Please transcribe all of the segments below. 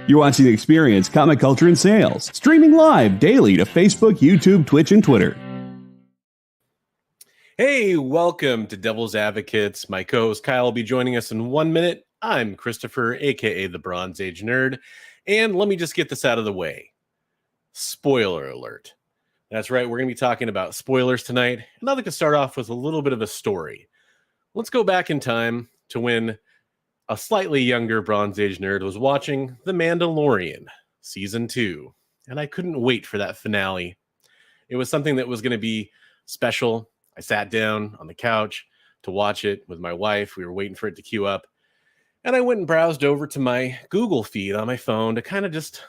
You're watching The Experience, Comic Culture and Sales, streaming live daily to Facebook, YouTube, Twitch, and Twitter. Hey, welcome to Devil's Advocates. My co-host Kyle will be joining us in 1 minute. I'm Christopher, aka the Bronze Age Nerd. And let me just get this out of the way. Spoiler alert. That's right, we're going to be talking about spoilers tonight. And I'd like to start off with a little bit of a story. Let's go back in time to when a slightly younger Bronze Age nerd was watching The Mandalorian Season 2. And I couldn't wait for that finale. It was something that was going to be special. I sat down on the couch to watch it with my wife. We were waiting for it to queue up. And I went and browsed over to my Google feed on my phone to kind of just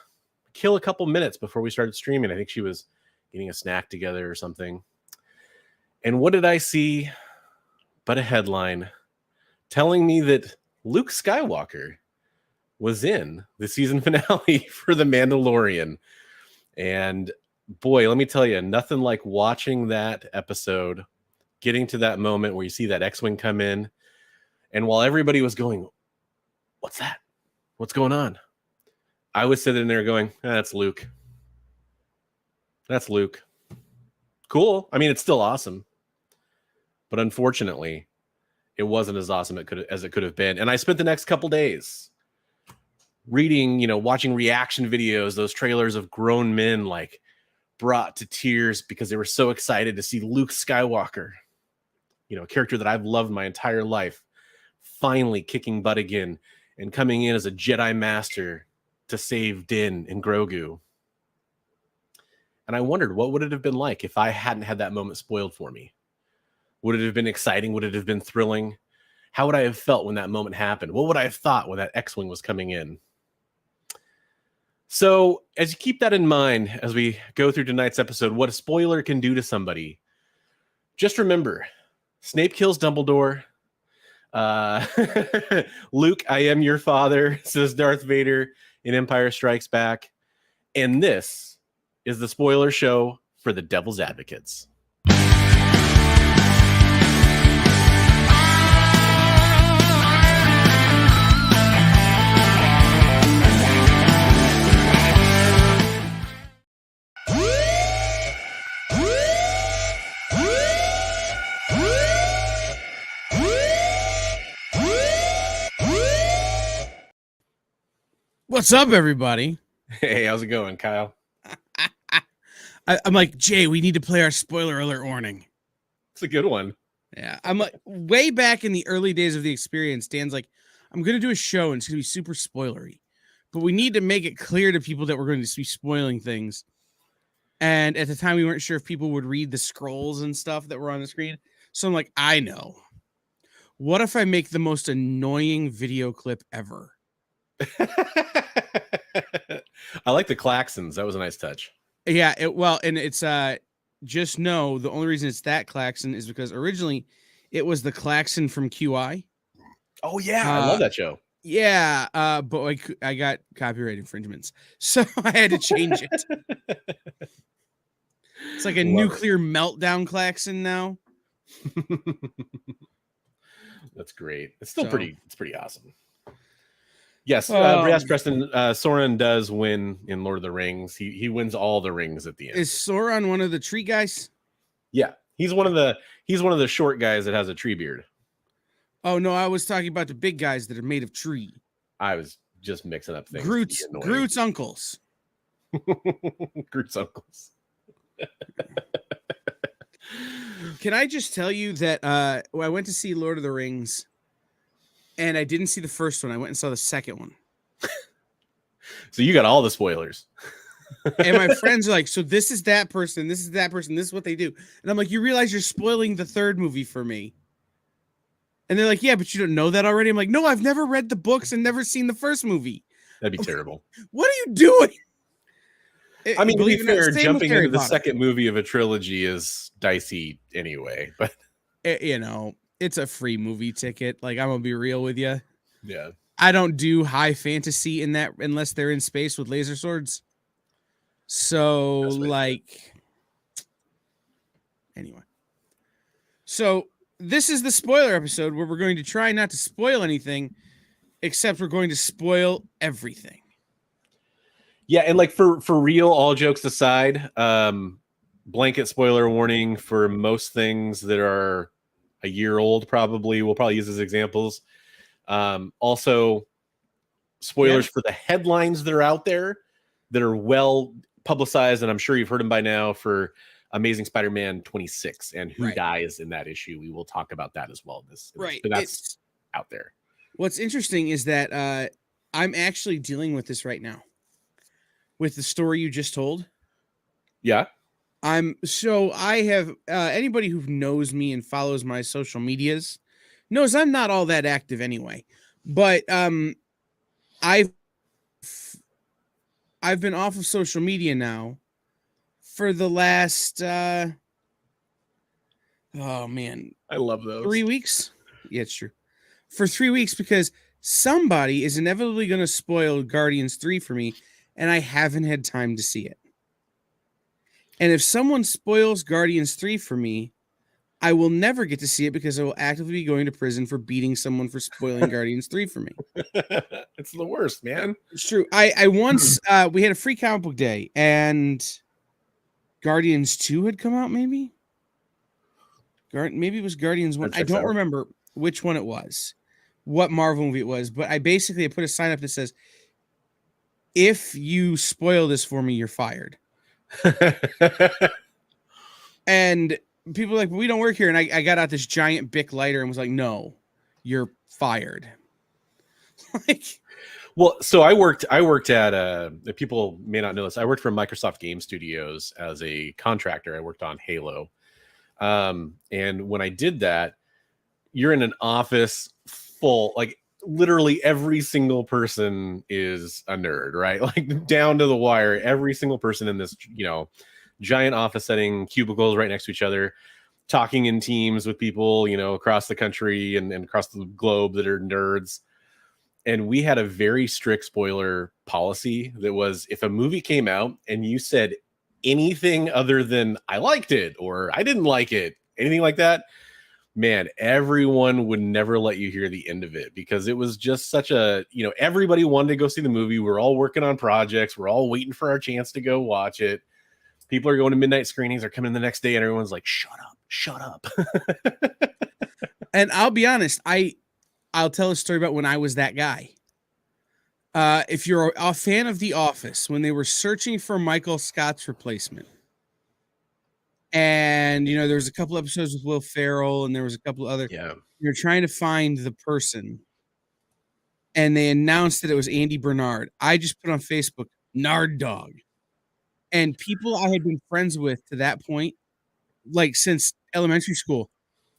kill a couple minutes before we started streaming. I think she was getting a snack together or something. And what did I see but a headline telling me that Luke Skywalker was in the season finale for The Mandalorian. And boy, let me tell you, nothing like watching that episode, getting to that moment where you see that X-Wing come in. And while everybody was going, what's that? What's going on? I was sitting there going, that's Luke. That's Luke. Cool. I mean, it's still awesome. But unfortunately, it wasn't as awesome as it could have been. And I spent the next couple days reading, watching reaction videos, those trailers of grown men like brought to tears because they were so excited to see Luke Skywalker, a character that I've loved my entire life, finally kicking butt again and coming in as a Jedi Master to save Din and Grogu. And I wondered, what would it have been like if I hadn't had that moment spoiled for me? Would it have been exciting? Would it have been thrilling? How would I have felt when that moment happened? What would I have thought when that X-Wing was coming in? So as you keep that in mind, as we go through tonight's episode, what a spoiler can do to somebody, just remember, Snape kills Dumbledore. Luke, I am your father, says Darth Vader in Empire Strikes Back. And this is the spoiler show for the Devil's Advocates. What's up, everybody? Hey, how's it going, Kyle? I'm like, Jay, we need to play our spoiler alert warning. It's a good one. Yeah, I'm like, way back in the early days of the experience, Dan's like, I'm going to do a show and it's going to be super spoilery, but we need to make it clear to people that we're going to be spoiling things. And at the time, we weren't sure if people would read the scrolls and stuff that were on the screen. So I'm like, I know. What if I make the most annoying video clip ever? I like the klaxons. That was a nice touch. Yeah, it's just know the only reason it's that klaxon is because originally it was the klaxon from QI. Oh yeah, I love that show. Yeah, but I got copyright infringements, so I had to change it. It's like a nuclear meltdown klaxon now. That's great. It's still pretty awesome. Yes, Brass Preston, Sauron does win in Lord of the Rings. He wins all the rings at the end. Is Sauron one of the tree guys? Yeah, he's one of the short guys that has a tree beard. Oh no, I was talking about the big guys that are made of tree. I was just mixing up things. Groot's uncles. Groot's uncles. Can I just tell you that I went to see Lord of the Rings. And I didn't see the first one. I went and saw the second one. So you got all the spoilers. And my friends are like, so this is that person. This is that person. This is what they do. And I'm like, you realize you're spoiling the third movie for me. And they're like, yeah, but you don't know that already. I'm like, no, I've never read the books and never seen the first movie. That'd be terrible. What are you doing? I mean, to be fair, jumping into the second movie of a trilogy is dicey anyway. But it's a free movie ticket. Like, I'm gonna be real with you. Yeah, I don't do high fantasy in that unless they're in space with laser swords. So, anyway. So this is the spoiler episode where we're going to try not to spoil anything, except we're going to spoil everything. Yeah, and like for real, all jokes aside, blanket spoiler warning for most things that are a year old. Probably we'll probably use as examples. Also, spoilers for the headlines that are out there that are well publicized, and I'm sure you've heard them by now, for Amazing Spider-Man 26 and who dies in that issue. We will talk about that as well. But that's out there. What's interesting is that I'm actually dealing with this right now with the story you just told. Yeah. I have anybody who knows me and follows my social medias knows I'm not all that active anyway. But I've been off of social media now for the last oh man, I love those. 3 weeks. Yeah, it's true. For 3 weeks, because somebody is inevitably going to spoil Guardians 3 for me, and I haven't had time to see it. And if someone spoils Guardians 3 for me, I will never get to see it because I will actively be going to prison for beating someone for spoiling Guardians 3 for me. It's the worst, man. It's true. I once we had a free comic book day, and Guardians 2 had come out, maybe? Maybe it was Guardians 1. I don't remember which one it was, what Marvel movie it was, but I basically put a sign up that says, if you spoil this for me, you're fired. And people were like, we don't work here. And I got out this giant Bic lighter and was like, no, you're fired. Like, well, so I worked at people may not know this. I worked for Microsoft Game Studios as a contractor. I worked on Halo. And when I did that, you're in an office full, like literally every single person is a nerd, right? Like down to the wire, every single person in this, giant office setting, cubicles right next to each other, talking in teams with people, across the country and across the globe that are nerds. And we had a very strict spoiler policy that was, if a movie came out and you said anything other than I liked it or I didn't like it, anything like that, man, everyone would never let you hear the end of it, because it was just such a, everybody wanted to go see the movie. We're all working on projects. We're all waiting for our chance to go watch it. People are going to midnight screenings, are coming the next day, and everyone's like, shut up. And I'll be honest, I'll tell a story about when I was that guy. If you're a fan of The Office, when they were searching for Michael Scott's replacement, and there was a couple episodes with Will Ferrell, and there was a couple other. Yeah, you're trying to find the person, and they announced that it was Andy Bernard. I just put on Facebook, Nard Dog, and people I had been friends with to that point, like since elementary school,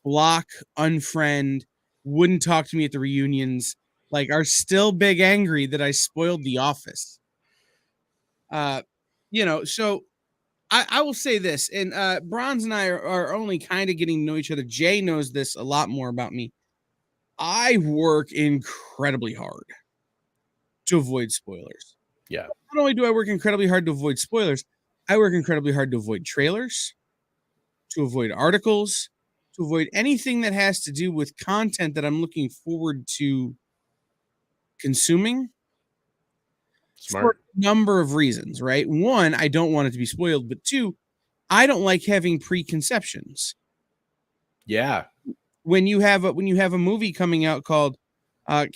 block, unfriend, wouldn't talk to me at the reunions, like are still big angry that I spoiled The Office. So I will say this, and Bronze and I are only kind of getting to know each other. Jay knows this a lot more about me. I work incredibly hard to avoid spoilers. Yeah. Not only do I work incredibly hard to avoid spoilers, I work incredibly hard to avoid trailers, to avoid articles, to avoid anything that has to do with content that I'm looking forward to consuming. Smart. For a number of reasons, right? One, I don't want it to be spoiled, but two, I don't like having preconceptions. Yeah. When you have a movie coming out called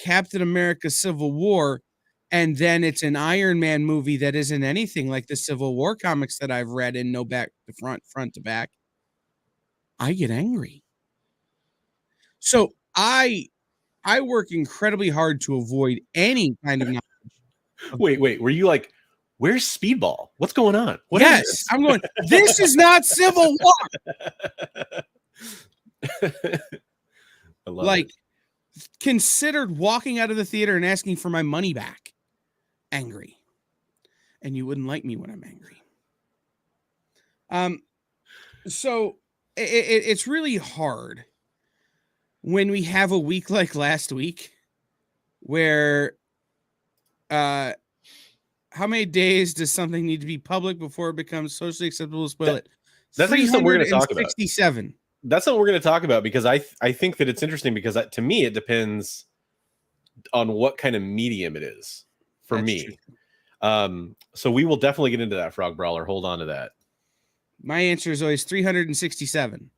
Captain America Civil War, and then it's an Iron Man movie that isn't anything like the Civil War comics that I've read and know back to front to back, I get angry. So I work incredibly hard to avoid any kind of knowledge. Wait, were you like, where's Speedball? What's going on? What yes, I'm going, this is not Civil War. I love like it. Considered walking out of the theater and asking for my money back. Angry. And you wouldn't like me when I'm angry. So it's really hard when we have a week like last week where how many days does something need to be public before it becomes socially acceptable to spoil it? That's something we're going to talk about. 67. That's what we're going to talk about, because I think that it's interesting, because to me, it depends on what kind of medium it is for me. So we will definitely get into that, Frog Brawler. Hold on to that. My answer is always 367.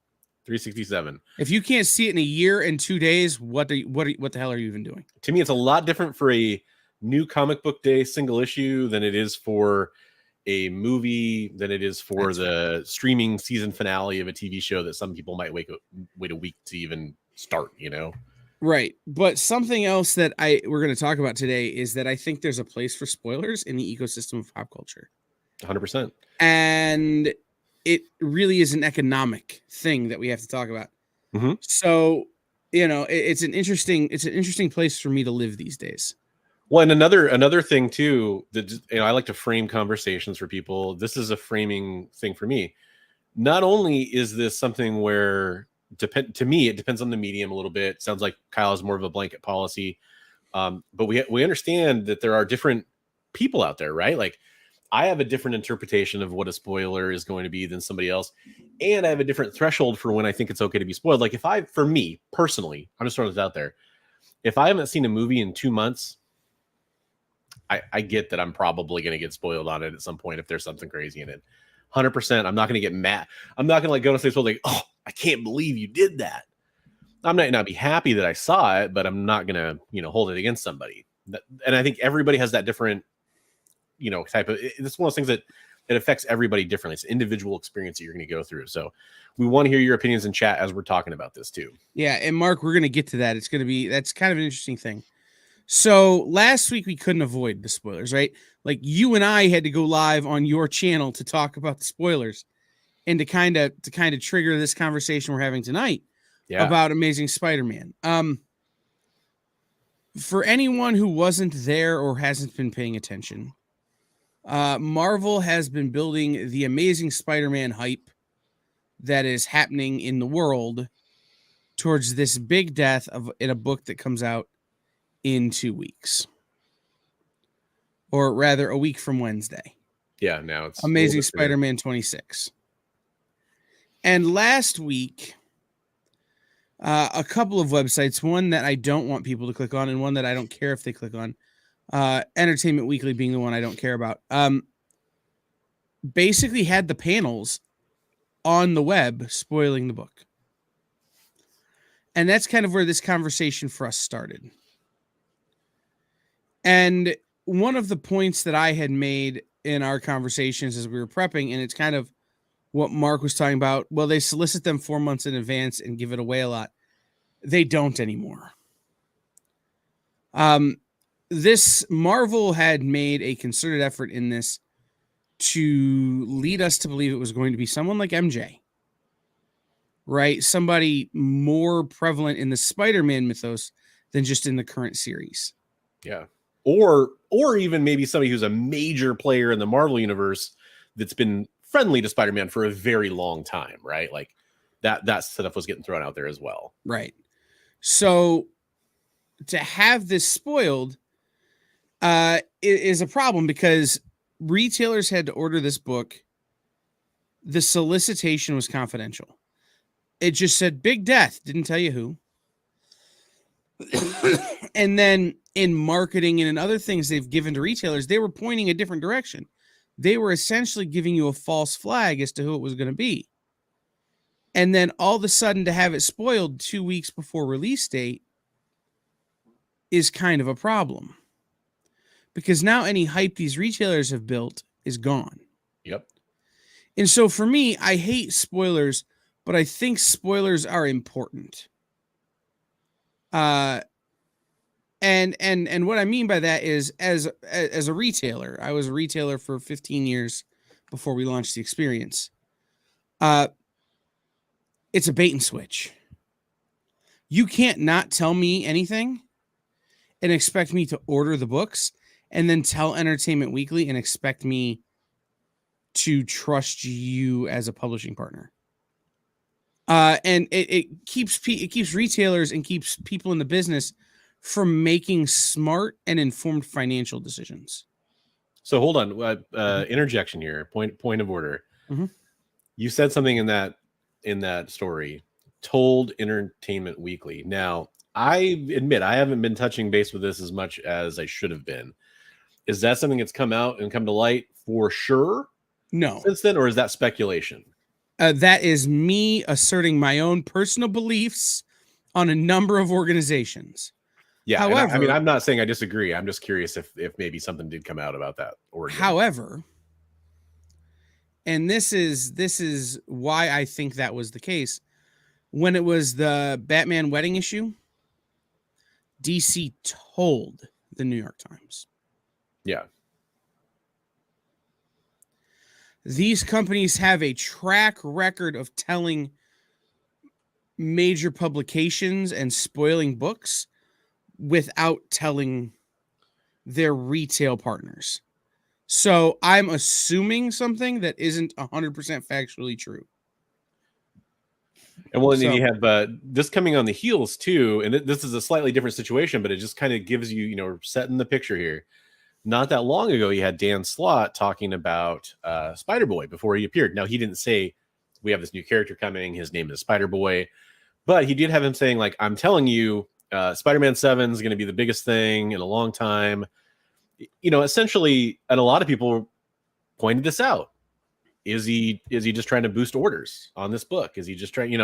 367. If you can't see it in a year and 2 days, what the hell are you even doing? To me, it's a lot different for a new comic book day single issue than it is for a movie, than it is for the streaming season finale of a TV show that some people might wait a week to even start, you know? Right. But something else that we're going to talk about today is that I think there's a place for spoilers in the ecosystem of pop culture. 100%. And it really is an economic thing that we have to talk about. Mm-hmm. So, it's an interesting place for me to live these days. Well, and another thing too, that I like to frame conversations for people. This is a framing thing for me. Not only is this something where to me, it depends on the medium a little bit. Sounds like Kyle has more of a blanket policy. But we understand that there are different people out there, right? Like I have a different interpretation of what a spoiler is going to be than somebody else. And I have a different threshold for when I think it's okay to be spoiled. Like for me personally, I'm just throwing this out there. If I haven't seen a movie in 2 months, I get that I'm probably going to get spoiled on it at some point if there's something crazy in it. 100%. I'm not going to get mad. I'm not going to go and say, like, oh, I can't believe you did that. I might not be happy that I saw it, but I'm not going to, hold it against somebody. And I think everybody has that different, type of, it's one of those things that it affects everybody differently. It's an individual experience that you're going to go through. So we want to hear your opinions in chat as we're talking about this too. Yeah. And Mark, we're going to get to that. That's kind of an interesting thing. So last week we couldn't avoid the spoilers, right? Like you and I had to go live on your channel to talk about the spoilers and to kind of trigger this conversation we're having tonight about Amazing Spider-Man. For anyone who wasn't there or hasn't been paying attention, Marvel has been building the Amazing Spider-Man hype that is happening in the world towards this big death in a book that comes out in 2 weeks, or rather a week from Wednesday. Yeah, now it's Amazing Spider-Man 26. And last week, a couple of websites, one that I don't want people to click on and one that I don't care if they click on, Entertainment Weekly being the one I don't care about, basically had the panels on the web spoiling the book. And that's kind of where this conversation for us started. And one of the points that I had made in our conversations as we were prepping, and it's kind of what Mark was talking about, well, they solicit them 4 months in advance and give it away a lot. They don't anymore. This Marvel had made a concerted effort in this to lead us to believe it was going to be someone like MJ, right? Somebody more prevalent in the Spider-Man mythos than just in the current series. Yeah. Or even maybe somebody who's a major player in the Marvel universe that's been friendly to Spider-Man for a very long time, right? Like that stuff was getting thrown out there as well. Right. So to have this spoiled is a problem because retailers had to order this book. The solicitation was confidential. It just said big death, didn't tell you who. And then in marketing and in other things they've given to retailers, they were pointing a different direction. They were essentially giving you a false flag as to who it was going to be. And then all of a sudden to have it spoiled 2 weeks before release date is kind of a problem. Because now any hype these retailers have built is gone. Yep. And so for me, I hate spoilers, but I think spoilers are important. And what I mean by that is as a retailer, I was a retailer for 15 years before we launched the experience. It's a bait and switch. You can't not tell me anything and expect me to order the books and then tell Entertainment Weekly and expect me to trust you as a publishing partner. And it keeps retailers and keeps people in the business from making smart and informed financial decisions. So hold on, interjection here. Point of order. Mm-hmm. You said something in that story. Told Entertainment Weekly. Now, I admit I haven't been touching base with this as much as I should have been. Is that something that's come out and come to light for sure No. since then, or is that speculation? That is me asserting my own personal beliefs on a number of organizations. Yeah, However, I mean, I'm not saying I disagree. I'm just curious if maybe something did come out about that. However, and this is why I think that was the case. When it was the Batman wedding issue, DC told the New York Times. Yeah. These companies have a track record of telling major publications and spoiling books without telling their retail partners. So I'm assuming something that isn't 100% factually true. And well, and then you have this coming on the heels too, and this is a slightly different situation, but it just kind of gives you, setting the picture here. Not that long ago, you had Dan Slott talking about Spider-Boy before he appeared. Now, he didn't say, we have this new character coming, his name is Spider-Boy, but he did have him saying, like, I'm telling you, Spider-Man 7 is going to be the biggest thing in a long time. Essentially, and a lot of people pointed this out. Is he just trying to boost orders on this book? Is he just trying,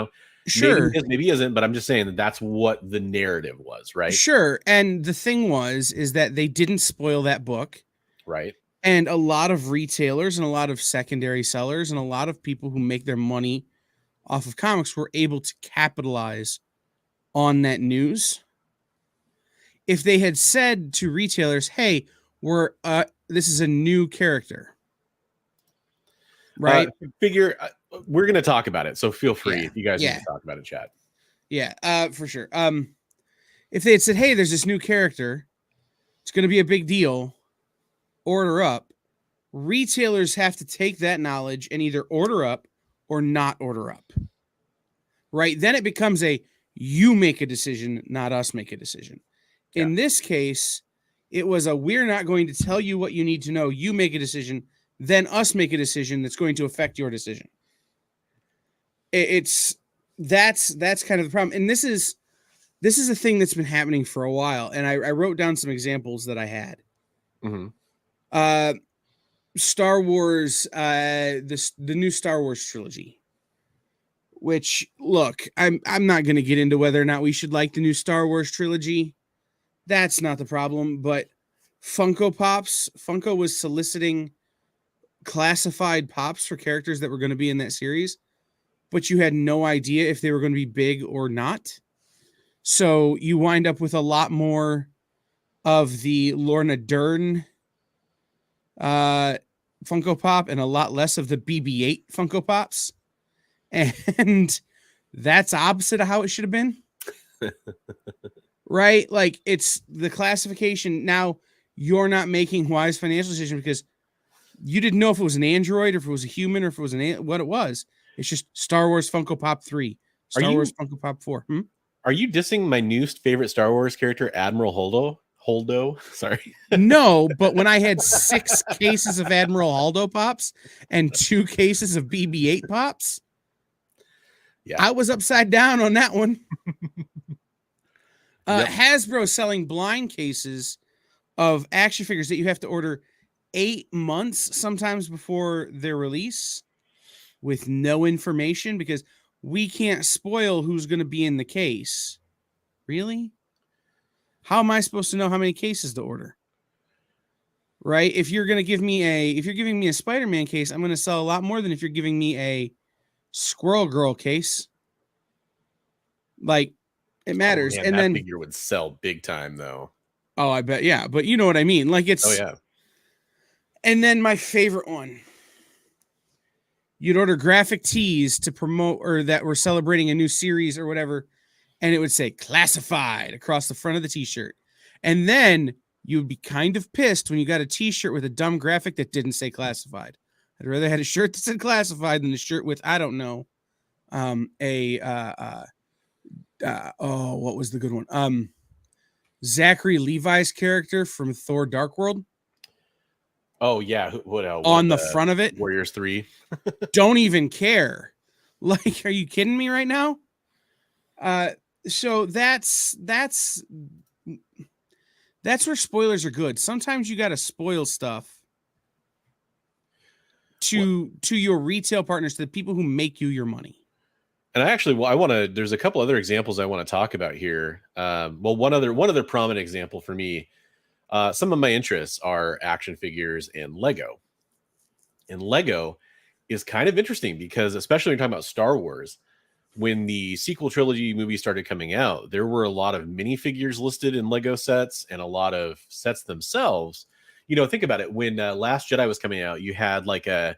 Sure. Maybe he isn't, but I'm just saying that's what the narrative was, right? Sure. And the thing is that they didn't spoil that book. Right. And a lot of retailers and a lot of secondary sellers and a lot of people who make their money off of comics were able to capitalize on that news. If they had said to retailers, hey, this is a new character. Right. We're going to talk about it. So feel free if you guys want to talk about it, chat. Yeah, for sure. If they had said, hey, there's this new character, it's going to be a big deal, order up, retailers have to take that knowledge and either order up or not order up. Right? Then it becomes you make a decision, not us make a decision. Yeah. In this case, it was we're not going to tell you what you need to know. You make a decision, then us make a decision that's going to affect your decision. That's kind of the problem. And this is a thing that's been happening for a while. And I wrote down some examples that I had. Mm-hmm. Star Wars, the new Star Wars trilogy, which, look, I'm not going to get into whether or not we should like the new Star Wars trilogy. That's not the problem. But Funko was soliciting classified pops for characters that were going to be in that series, but you had no idea if they were going to be big or not. So you wind up with a lot more of the Lorna Dern Funko Pop and a lot less of the BB-8 Funko Pops. And that's opposite of how it should have been. Right? Like, it's the classification. Now, you're not making wise financial decisions because you didn't know if it was an android or if it was a human or if it was what it was. It's just Star Wars Funko Pop 3, Star Wars Funko Pop 4. Are you dissing my new favorite Star Wars character, Admiral Holdo? Sorry. No, but when I had 6 cases of Admiral Holdo Pops and 2 cases of BB-8 Pops, I was upside down on that one. Hasbro selling blind cases of action figures that you have to order 8 months sometimes before their release with no information because we can't spoil who's going to be in the case. Really? How am I supposed to know how many cases to order? Right? If you're giving me a Spider-Man case, I'm going to sell a lot more than if you're giving me a Squirrel Girl case. Like, it matters. Man, and that then figure would sell big time though. Oh, I bet. Yeah. But you know what I mean? Like, it's, oh yeah. And then my favorite one, you'd order graphic tees to promote or that we're celebrating a new series or whatever. And it would say classified across the front of the t-shirt. And then you'd be kind of pissed when you got a t-shirt with a dumb graphic that didn't say classified. I'd rather had a shirt that said classified than a shirt with, I don't know, what was the good one? Zachary Levi's character from Thor Dark World. Oh yeah, what else? On the front of it, Warriors 3. Don't even care. Like, are you kidding me right now? So that's That's where spoilers are good. Sometimes you got to spoil stuff to your retail partners, to the people who make you your money. And I want to. There's a couple other examples I want to talk about here. Well, one other prominent example for me. Some of my interests are action figures and Lego. And Lego is kind of interesting because, especially when you're talking about Star Wars, when the sequel trilogy movies started coming out, there were a lot of minifigures listed in Lego sets and a lot of sets themselves. Think about it. When Last Jedi was coming out, you had like an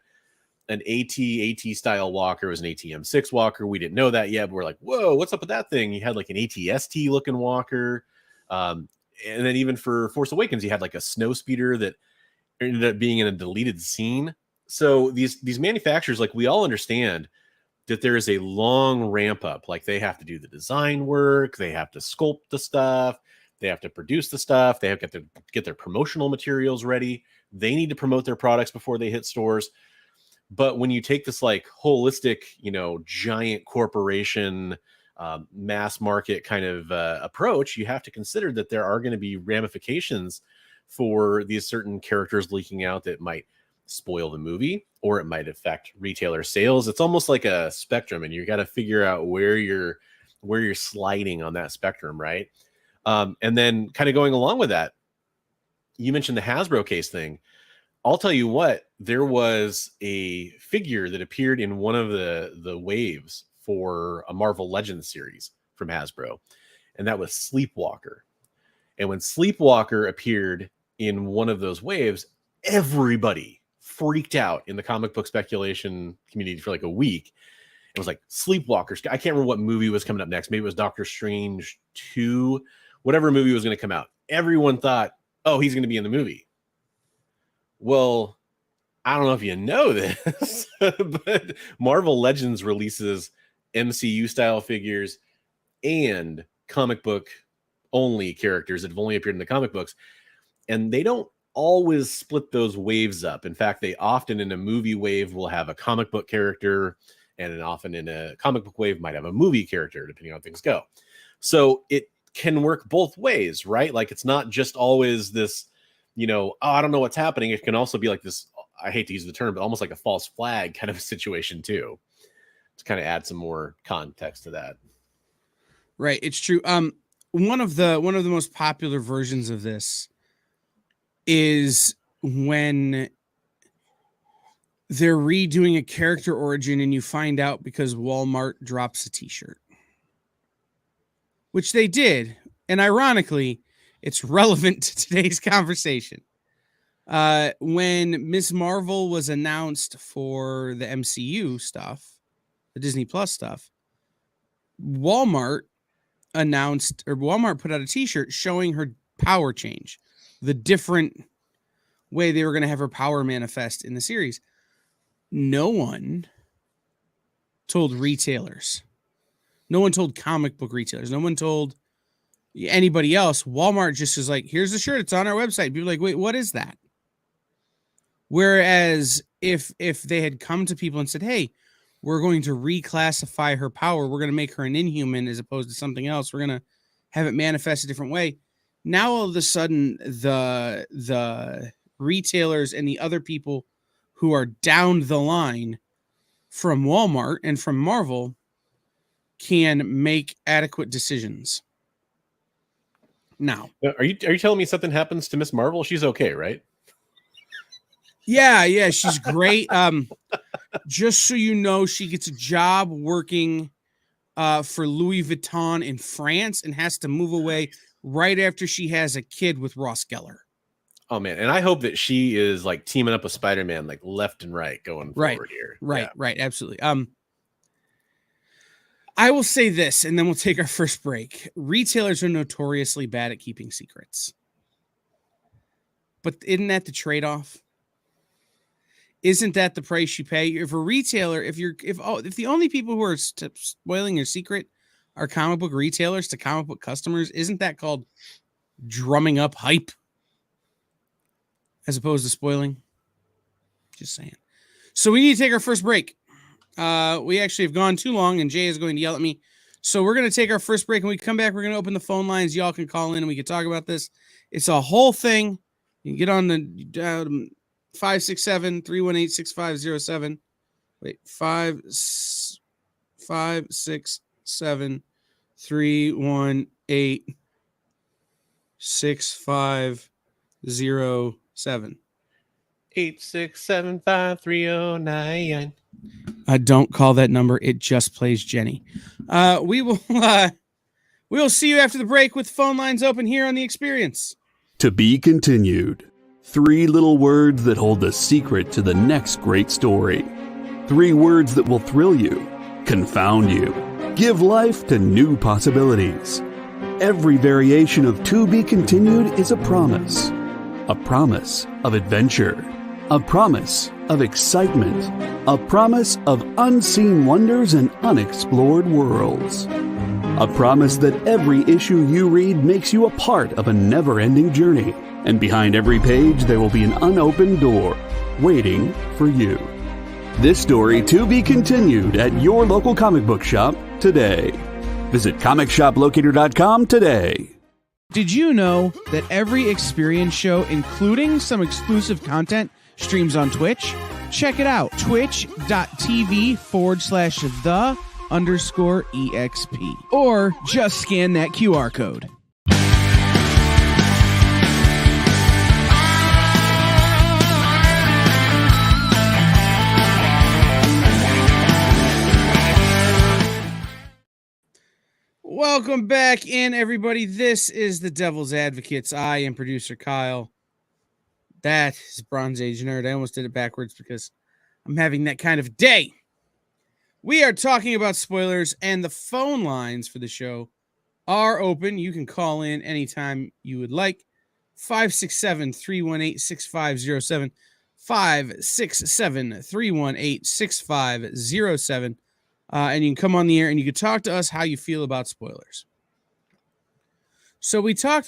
AT style walker. It was an ATM6 walker. We didn't know that yet, but we're like, whoa, what's up with that thing? You had like an ATST looking walker. And then even for Force Awakens, you had like a snow speeder that ended up being in a deleted scene. So these manufacturers, like, we all understand that there is a long ramp up. Like, they have to do the design work, they have to sculpt the stuff, they have to produce the stuff, they have to get their promotional materials ready. They need to promote their products before they hit stores. But when you take this like holistic, giant corporation, mass market kind of approach, you have to consider that there are going to be ramifications for these certain characters leaking out that might spoil the movie, or it might affect retailer sales. It's almost like a spectrum, and you got to figure out where you're sliding on that spectrum, right? And then kind of going along with that, you mentioned the Hasbro case thing. I'll tell you what, there was a figure that appeared in one of the waves for a Marvel Legends series from Hasbro, and that was Sleepwalker. And when Sleepwalker appeared in one of those waves, everybody freaked out in the comic book speculation community for like a week. It was like Sleepwalkers. I can't remember what movie was coming up next. Maybe it was Doctor Strange 2, whatever movie was going to come out. Everyone thought, oh, he's going to be in the movie. Well, I don't know if you know this, but Marvel Legends releases MCU style figures and comic book only characters that have only appeared in the comic books. And they don't always split those waves up. In fact, they often in a movie wave will have a comic book character, and often in a comic book wave might have a movie character, depending on how things go. So it can work both ways, right? Like, it's not just always this, oh, I don't know what's happening. It can also be like this, I hate to use the term, but almost like a false flag kind of situation too, to kind of add some more context to that. Right. It's true. One of the most popular versions of this is when they're redoing a character origin and you find out because Walmart drops a t-shirt, which they did. And ironically, it's relevant to today's conversation. When Ms. Marvel was announced for the MCU stuff, the Disney Plus stuff, Walmart put out a t-shirt showing her power change, the different way they were going to have her power manifest in the series. No one told retailers. No one told comic book retailers. No one told anybody else. Walmart just is like, here's the shirt. It's on our website. People are like, wait, what is that? Whereas if they had come to people and said, hey, we're going to reclassify her power, we're going to make her an Inhuman as opposed to something else, we're going to have it manifest a different way. Now, all of a sudden, the retailers and the other people who are down the line from Walmart and from Marvel can make adequate decisions. Now, are you telling me something happens to Miss Marvel? She's okay, right? Yeah, she's great. Just so you know, she gets a job working for Louis Vuitton in France and has to move away right after she has a kid with Ross Geller. Oh man, and I hope that she is like teaming up with Spider-Man like left and right going forward here. Right, absolutely. I will say this, and then we'll take our first break. Retailers are notoriously bad at keeping secrets. But isn't that the trade-off? Isn't that the price you pay? If a retailer, if the only people who are spoiling your secret are comic book retailers to comic book customers, isn't that called drumming up hype as opposed to spoiling? Just saying. So we need to take our first break. We actually have gone too long, and Jay is going to yell at me. So we're going to take our first break. And we come back, we're going to open the phone lines. Y'all can call in and we can talk about this. It's a whole thing. You can get on the 567-318-6507. Wait, 567-318-6507. 8675309. Don't call that number. It just plays Jenny. We will see you after the break with phone lines open here on The Experience. To be continued. 3 little words that hold the secret to the next great story. 3 words that will thrill you, confound you, give life to new possibilities. Every variation of To Be Continued is a promise of adventure, a promise of excitement, a promise of unseen wonders and unexplored worlds. A promise that every issue you read makes you a part of a never-ending journey. And behind every page, there will be an unopened door waiting for you. This story to be continued at your local comic book shop today. Visit comicshoplocator.com today. Did you know that every Experience show, including some exclusive content, streams on Twitch? Check it out. Twitch.tv/the_EXP. Or just scan that QR code. Welcome back in, everybody. This is the Devil's Advocates. I am producer Kyle. That is Bronze Age Nerd. I almost did it backwards because I'm having that kind of day. We are talking about spoilers, and the phone lines for the show are open. You can call in anytime you would like. 567-318-6507. 567-318-6507. And you can come on the air and you can talk to us how you feel about spoilers. So we kind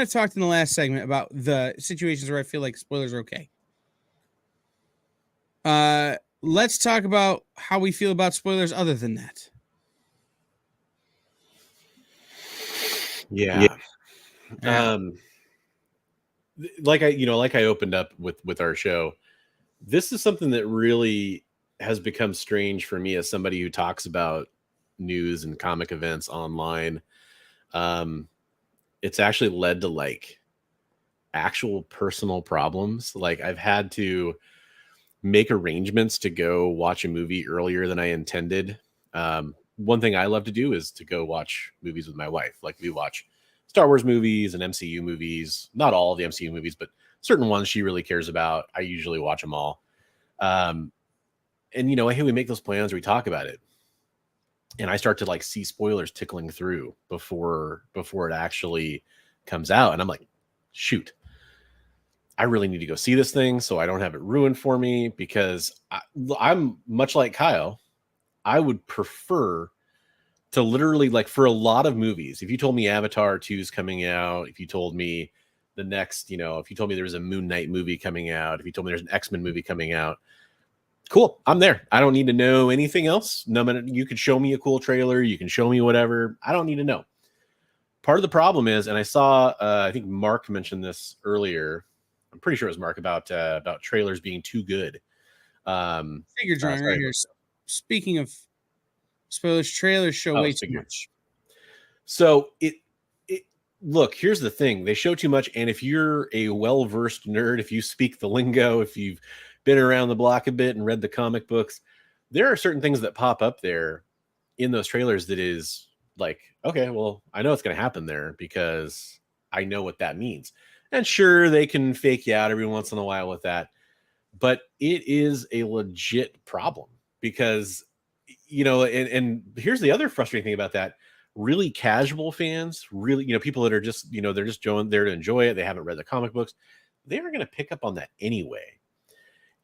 of talked in the last segment about the situations where I feel like spoilers are okay. Let's talk about how we feel about spoilers other than that. Yeah. Like I opened up with our show, this is something that really has become strange for me as somebody who talks about news and comic events online. It's actually led to like actual personal problems. Like I've had to make arrangements to go watch a movie earlier than I intended. One thing I love to do is to go watch movies with my wife. Like we watch Star Wars movies and MCU movies, not all of the MCU movies, but certain ones she really cares about. I usually watch them all. And hey, we make those plans, we talk about it. And I start to like see spoilers tickling through before it actually comes out. And I'm like, shoot, I really need to go see this thing so I don't have it ruined for me, because I'm much like Kyle. I would prefer to literally, like, for a lot of movies, if you told me Avatar 2 is coming out, if you told me the next, if you told me there was a Moon Knight movie coming out, if you told me there's an X-Men movie coming out, cool, I'm there. I don't need to know anything else. No matter, you could show me a cool trailer, you can show me whatever. I don't need to know. Part of the problem is, and I saw, I think Mark mentioned this earlier. I'm pretty sure it was Mark about trailers being too good. Figure drawing right here. Speaking of spoilers, trailers show way too much. So look, here's the thing. They show too much. And if you're a well-versed nerd, if you speak the lingo, if you've been around the block a bit and read the comic books, there are certain things that pop up there in those trailers that is like, okay, well, I know it's going to happen there because I know what that means. And sure, they can fake you out every once in a while with that, but it is a legit problem because, and here's the other frustrating thing about that. Really casual fans, really, people that are just, they're just going there to enjoy it. They haven't read the comic books. They're going to pick up on that anyway.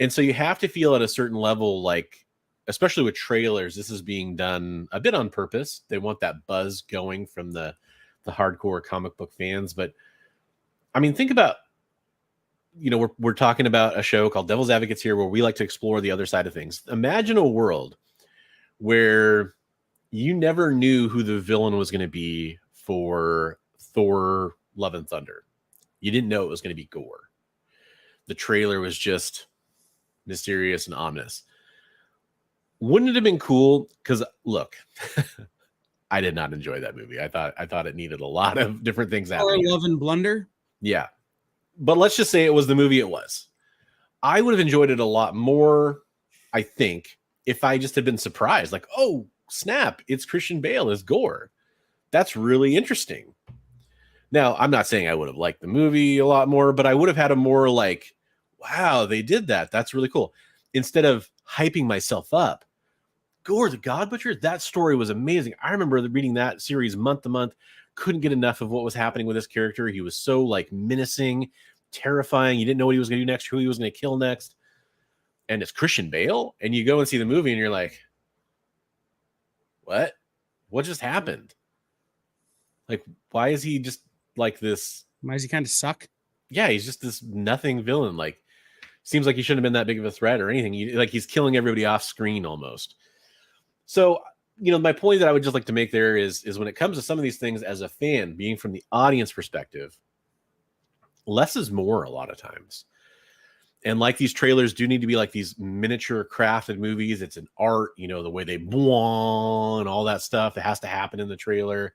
And so you have to feel at a certain level, like, especially with trailers, this is being done a bit on purpose. They want that buzz going from the hardcore comic book fans. But I mean, think about, we're talking about a show called Devil's Advocates here, where we like to explore the other side of things. Imagine a world where you never knew who the villain was going to be for Thor Love and Thunder. You didn't know it was going to be Gore. The trailer was just mysterious and ominous. Wouldn't it have been cool? Because look, I did not enjoy that movie. I thought it needed a lot of different things happening. Love and Blunder. Yeah. But let's just say it was the movie it was. I would have enjoyed it a lot more, I think, if I just had been surprised. Like, oh, snap, it's Christian Bale as Gore. That's really interesting. Now, I'm not saying I would have liked the movie a lot more, but I would have had a more like, wow, they did that. That's really cool. Instead of hyping myself up, Gore the God Butcher, that story was amazing. I remember reading that series month to month. Couldn't get enough of what was happening with this character. He was so like menacing, terrifying. You didn't know what he was going to do next, who he was going to kill next. And it's Christian Bale. And you go and see the movie and you're like, what? What just happened? Like, why is he just like this? Why does he kind of suck? Yeah, he's just this nothing villain. Like, seems like he shouldn't have been that big of a threat or anything. Like, he's killing everybody off screen almost. So, my point that I would just like to make there is when it comes to some of these things as a fan, being from the audience perspective, less is more a lot of times. And like these trailers do need to be like these miniature crafted movies. It's an art, the way they and all that stuff. It has to happen in the trailer.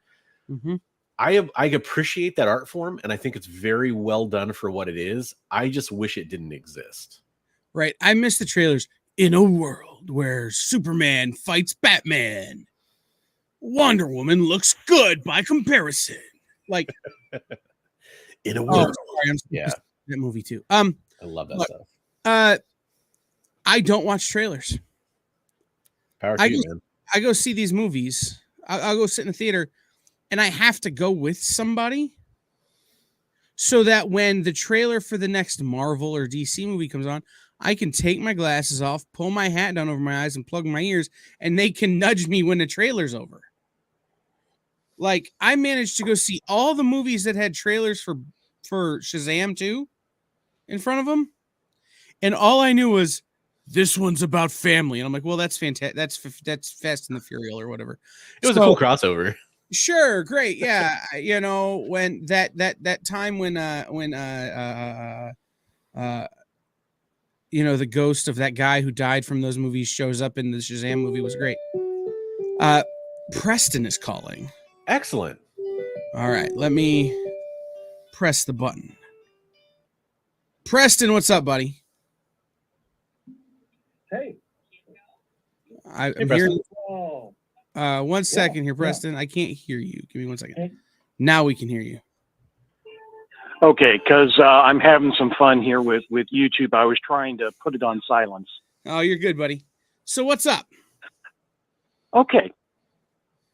Mm-hmm. I appreciate that art form, and I think it's very well done for what it is. I just wish it didn't exist. Right. I miss the trailers. In a world where Superman fights Batman, Wonder Woman looks good by comparison. Like, in a world, yeah, that movie too. I love that stuff. I don't watch trailers. Power to you, man. I go see these movies. I'll go sit in the theater, and I have to go with somebody, so that when the trailer for the next Marvel or DC movie comes on, I can take my glasses off, pull my hat down over my eyes, and plug my ears, and they can nudge me when the trailer's over. Like, I managed to go see all the movies that had trailers for Shazam 2 in front of them, and all I knew was, this one's about family. And I'm like, well, that's fantastic. That's Fast and the Furious or whatever. It was a cool crossover. Sure, great, yeah. When that time when the ghost of that guy who died from those movies shows up in the Shazam movie was great. Preston is calling. Excellent. All right, let me press the button. Preston, what's up, buddy? Hey. I'm hearing. 1 second here, Preston. I can't hear you. Give me 1 second. Hey. Now we can hear you. Okay, because I'm having some fun here with YouTube. I was trying to put it on silence. Oh, you're good, buddy. So what's up? Okay.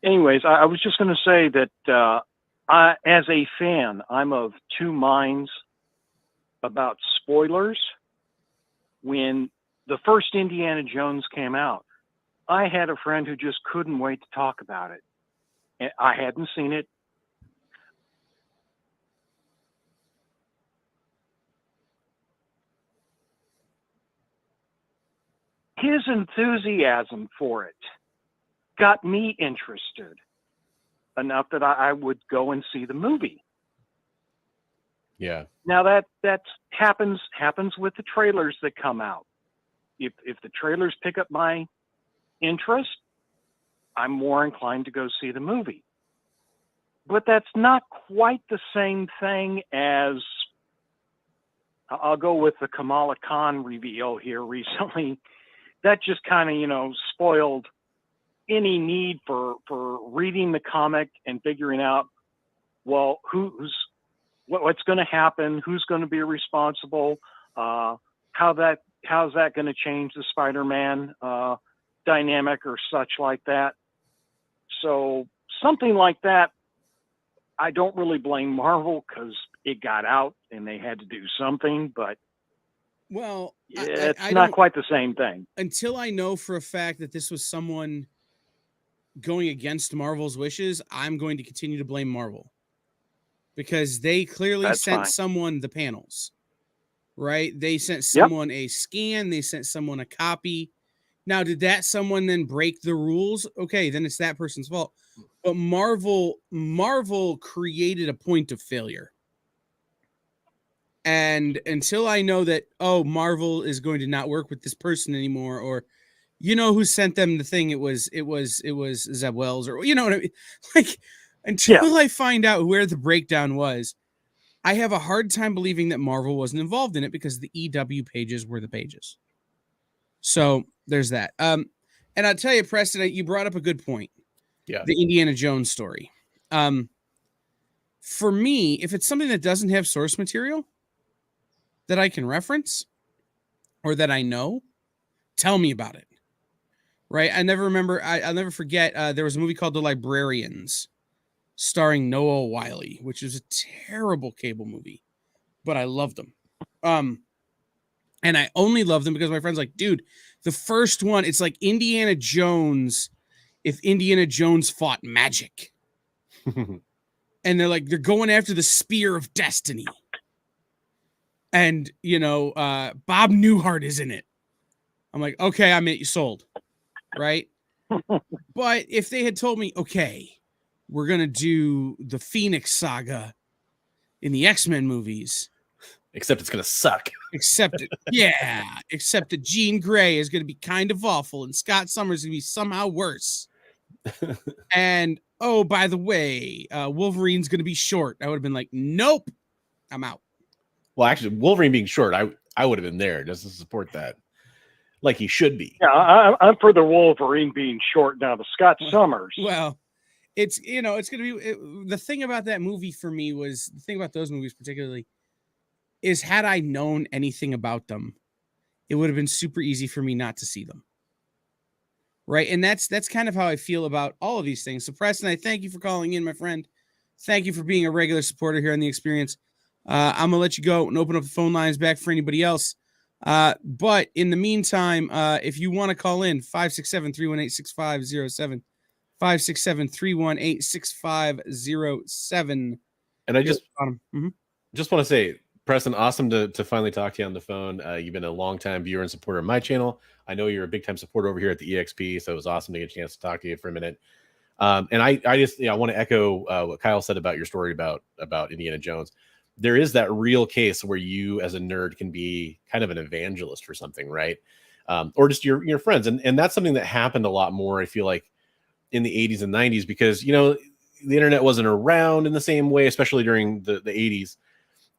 Anyways, I was just going to say that as a fan, I'm of two minds about spoilers. When the first Indiana Jones came out, I had a friend who just couldn't wait to talk about it. And I hadn't seen it. His enthusiasm for it got me interested enough that I would go and see the movie. Yeah. Now that happens with the trailers that come out. If the trailers pick up my interest, I'm more inclined to go see the movie. But that's not quite the same thing as, I'll go with the Kamala Khan reveal here recently. That just kind of, spoiled any need for reading the comic and figuring out, well, what's going to happen, who's going to be responsible, how's that going to change the Spider-Man dynamic or such like that. So something like that, I don't really blame Marvel because it got out and they had to do something, but well, it's not quite the same thing. Until I know for a fact that this was someone going against Marvel's wishes, I'm going to continue to blame Marvel because they clearly sent someone the panels, right? They sent someone a scan. They sent someone a copy. Now, did that someone then break the rules? Okay, then it's that person's fault. But Marvel created a point of failure. And until I know that, oh, Marvel is going to not work with this person anymore, or you know who sent them the thing, it was Zeb Wells, or you know what I mean? Like, until I find out where the breakdown was, I have a hard time believing that Marvel wasn't involved in it, because the EW pages were the pages. So there's that. And I'll tell you, Preston, you brought up a good point. Yeah. The Indiana Jones story. For me, if it's something that doesn't have source material that I can reference or that I know, tell me about it. Right? I'll never forget. There was a movie called The Librarians, starring Noah Wyle, which is a terrible cable movie, but I loved them. And I only loved them because my friend's like, dude, the first one, it's like Indiana Jones if Indiana Jones fought magic. And they're going after the spear of destiny. And, Bob Newhart is in it. I'm like, okay, I'm sold. Right? But if they had told me, okay, we're going to do the Phoenix Saga in the X-Men movies. Except it's going to suck. Except that Jean Grey is going to be kind of awful and Scott Summers is going to be somehow worse. And, oh, by the way, Wolverine's going to be short. I would have been like, nope, I'm out. Well, actually, Wolverine being short, I would have been there just to support that. Like he should be. Yeah, I'm for the Wolverine being short now. The Scott Summers. Well, it's going to be the thing about that movie for me was the thing about those movies particularly is had I known anything about them, it would have been super easy for me not to see them. Right. And that's kind of how I feel about all of these things. So Preston, I thank you for calling in, my friend. Thank you for being a regular supporter here on The Experience. I'm gonna let you go and open up the phone lines back for anybody else. But in the meantime, if you want to call in, 567-318-6507, 567-318-6507. And I just want to say, Preston, awesome to finally talk to you on the phone. You've been a long-time viewer and supporter of my channel. I know you're a big-time supporter over here at the EXP, so it was awesome to get a chance to talk to you for a minute. And I want to echo what Kyle said about your story about Indiana Jones. There is that real case where you, as a nerd, can be kind of an evangelist for something, right? Or just your friends, and that's something that happened a lot more, I feel like, in the 80s and 90s, because the internet wasn't around in the same way, especially during the 80s.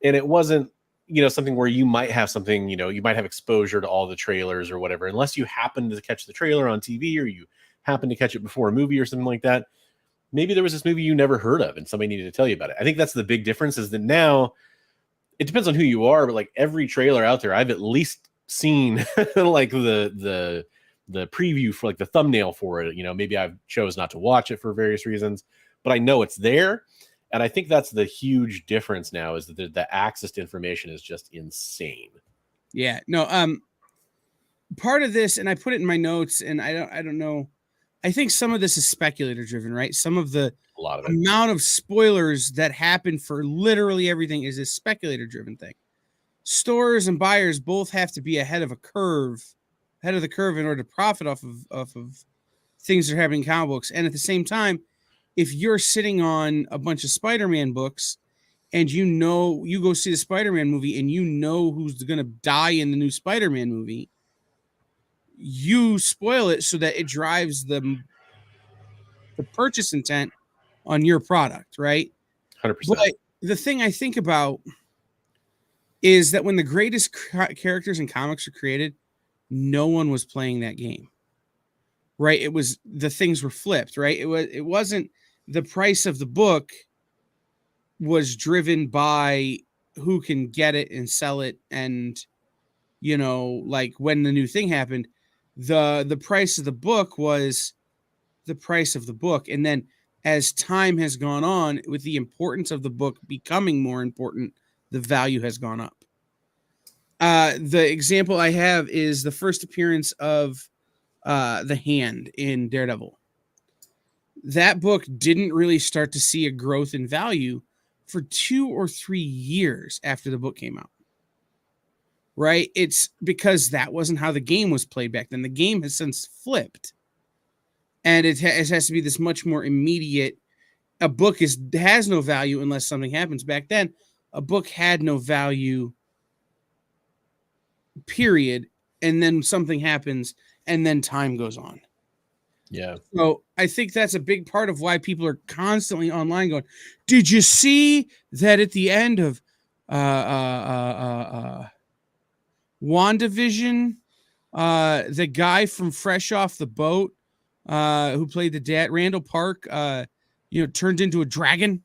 And it wasn't, something where you might have something, you might have exposure to all the trailers or whatever, unless you happen to catch the trailer on TV or you happen to catch it before a movie or something like that. Maybe there was this movie you never heard of and somebody needed to tell you about it. I think that's the big difference, is that now it depends on who you are, but like every trailer out there, I've at least seen like the preview for like the thumbnail for it. Maybe I've chose not to watch it for various reasons, but I know it's there. And I think that's the huge difference now, is that the access to information is just insane. Yeah, no. Part of this, and I put it in my notes, and I don't know. I think some of this is speculator driven, right? Some of the amount of spoilers that happen for literally everything is a speculator driven thing. Stores and buyers both have to be ahead of the curve in order to profit off of things that are happening in comic books. And at the same time, if you're sitting on a bunch of Spider-Man books and you go see the Spider-Man movie and who's going to die in the new Spider-Man movie, you spoil it so that it drives the purchase intent on your product, right? 100%. But the thing I think about is that when the greatest characters in comics were created, no one was playing that game, right? It was, the things were flipped, right? It wasn't the price of the book was driven by who can get it and sell it. And, like when the new thing happened, the price of the book was the price of the book. And then as time has gone on, with the importance of the book becoming more important, the value has gone up. The example I have is the first appearance of the Hand in Daredevil. That book didn't really start to see a growth in value for 2 or 3 years after the book came out. right? It's because that wasn't how the game was played back then. The game has since flipped, and it has to be this much more immediate. A book has no value unless something happens. Back then, a book had no value, period, and then something happens, and then time goes on. Yeah. So I think that's a big part of why people are constantly online going, did you see that at the end of WandaVision, the guy from Fresh Off the Boat, who played the dad, Randall Park, turned into a dragon?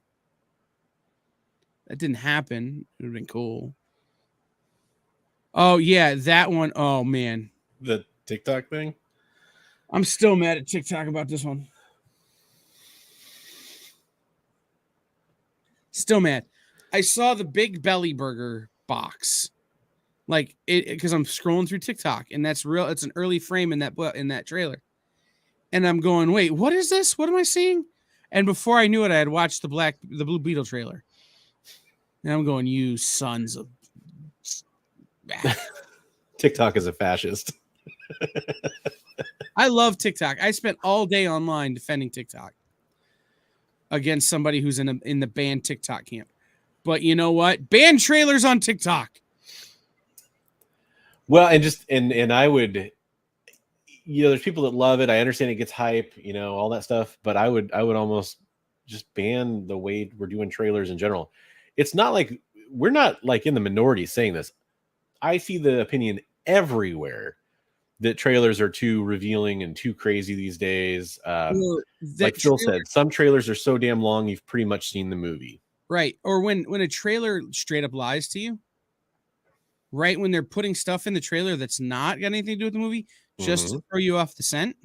That didn't happen. It would have been cool. Oh, yeah, that one. Oh, man. The TikTok thing? I'm still mad at TikTok about this one. Still mad. I saw the Big Belly Burger box, like it, because I'm scrolling through TikTok, and that's real. It's an early frame in that trailer, and I'm going, wait, what is this? What am I seeing? And before I knew it, I had watched the Blue Beetle trailer, and I'm going, you sons of. TikTok is a fascist. I love TikTok. I spent all day online defending TikTok against somebody who's in the banned TikTok camp. But you know what? Ban trailers on TikTok. Well, and I would, there's people that love it. I understand it gets hype, all that stuff. But I would almost just ban the way we're doing trailers in general. It's not like we're not like in the minority saying this. I see the opinion everywhere that trailers are too revealing and too crazy these days. Like Phil said, some trailers are so damn long, you've pretty much seen the movie. Right. Or when a trailer straight up lies to you, right? When they're putting stuff in the trailer that's not got anything to do with the movie, just to throw you off the scent.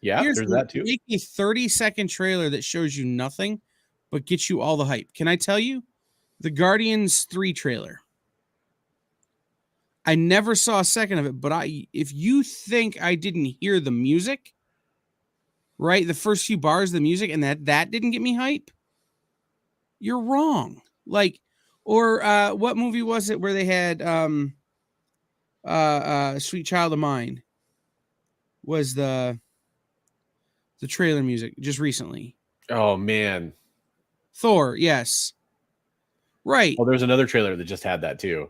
Yeah, there's that too. Make a 30-second trailer that shows you nothing, but gets you all the hype. Can I tell you? The Guardians 3 trailer. I never saw a second of it, but if you think I didn't hear the music, right? The first few bars of the music, and that didn't get me hype, you're wrong. Like, or what movie was it where they had Sweet Child of Mine was the trailer music just recently. Oh man. Thor, yes. Right. Well, there's another trailer that just had that too.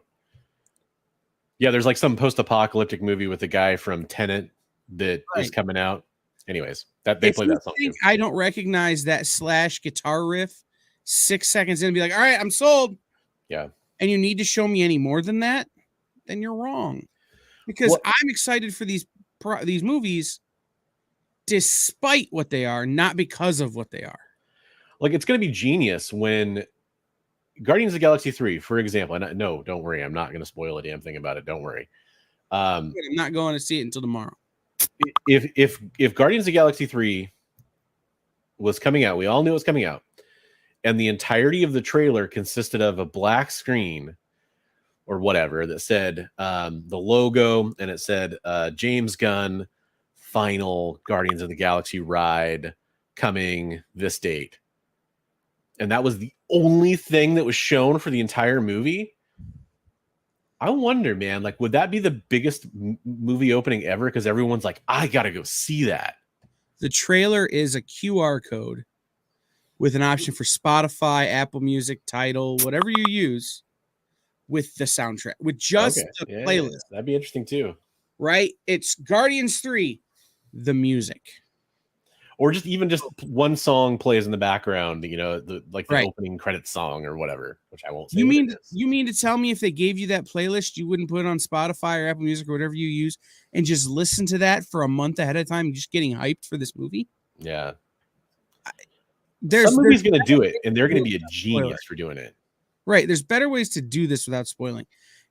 Yeah, there's like some post-apocalyptic movie with a guy from Tenet that is coming out. Anyways, that they play that song too. I don't recognize that Slash guitar riff 6 seconds in and be like, all right, I'm sold. Yeah. And you need to show me any more than that, then you're wrong. Because I'm excited for these movies despite what they are, not because of what they are. Like, it's going to be genius when Guardians of the Galaxy 3, for example, and no, don't worry, I'm not going to spoil a damn thing about it. Don't worry. I'm not going to see it until tomorrow. If Guardians of the Galaxy 3 was coming out, we all knew it was coming out, and the entirety of the trailer consisted of a black screen or whatever that said the logo, and it said James Gunn final Guardians of the Galaxy ride coming this date. And that was the only thing that was shown for the entire movie. I wonder, man, like, would that be the biggest movie opening ever? Because everyone's like, I gotta go see that. The trailer is a QR code with an option for Spotify, Apple Music, Tidal, whatever you use, with the soundtrack, with just the playlist. Yeah, that'd be interesting too. Right? It's Guardians 3, the music. Or just one song plays in the background, the opening credits song or whatever, which I won't say. You mean to tell me if they gave you that playlist, you wouldn't put it on Spotify or Apple Music or whatever you use and just listen to that for a month ahead of time, just getting hyped for this movie? Yeah. There's somebody's going to do it, and they're going to be a genius for doing it. Right. There's better ways to do this without spoiling.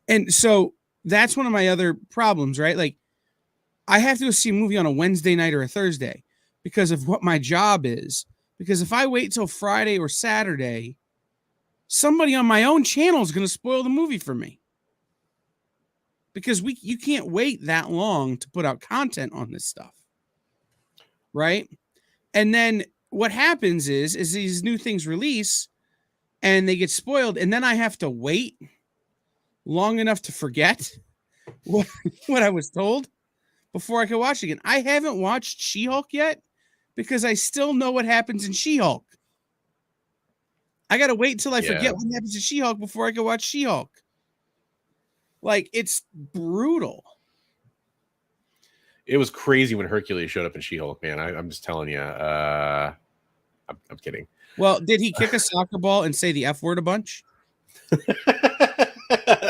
And so that's one of my other problems, right? Like, I have to go see a movie on a Wednesday night or a Thursday because of what my job is. Because if I wait till Friday or Saturday, somebody on my own channel is going to spoil the movie for me. Because you can't wait that long to put out content on this stuff. Right? And then what happens is these new things release and they get spoiled, and then I have to wait long enough to forget what I was told before I could watch it again. I haven't watched She-Hulk yet because I still know what happens in She-Hulk. I got to wait until I forget what happens in She-Hulk before I can watch She-Hulk. Like, it's brutal. It was crazy when Hercules showed up in She-Hulk, man. I'm just telling you. I'm kidding. Well, did he kick a soccer ball and say the F word a bunch?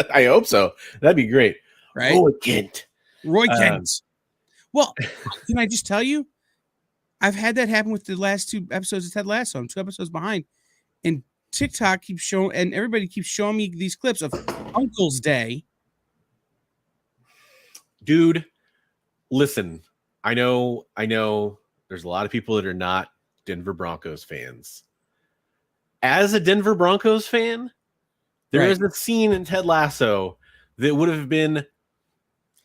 I hope so. That'd be great. Right? Roy Kent. Well, can I just tell you? I've had that happen with the last 2 episodes of Ted Lasso. I'm 2 episodes behind. And TikTok keeps showing, and everybody keeps showing me these clips of Uncle's Day. Dude, listen, I know there's a lot of people that are not Denver Broncos fans. As a Denver Broncos fan, there is a scene in Ted Lasso that would have been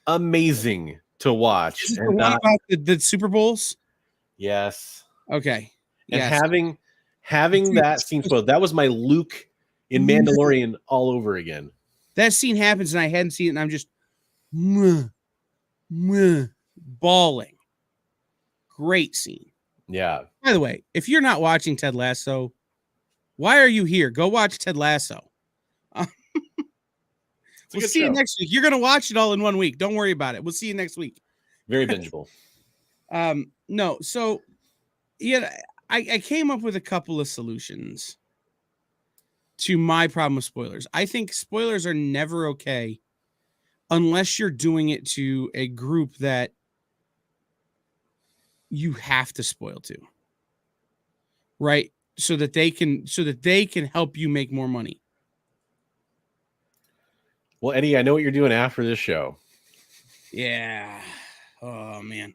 amazing to watch. Is it the one about the Super Bowls? Yes. Okay. And yes. having that scene spoiled, that was my Luke in Mandalorian all over again. That scene happens and I hadn't seen it and I'm just bawling. Great scene. Yeah. By the way, if you're not watching Ted Lasso, why are you here? Go watch Ted Lasso. We'll see you next week. You're going to watch it all in 1 week. Don't worry about it. We'll see you next week. Very bingeable. No. So, yeah, I came up with a couple of solutions to my problem with spoilers. I think spoilers are never okay unless you're doing it to a group that you have to spoil to. Right? So that they can help you make more money. Well, Eddie, I know what you're doing after this show. Yeah. Oh man.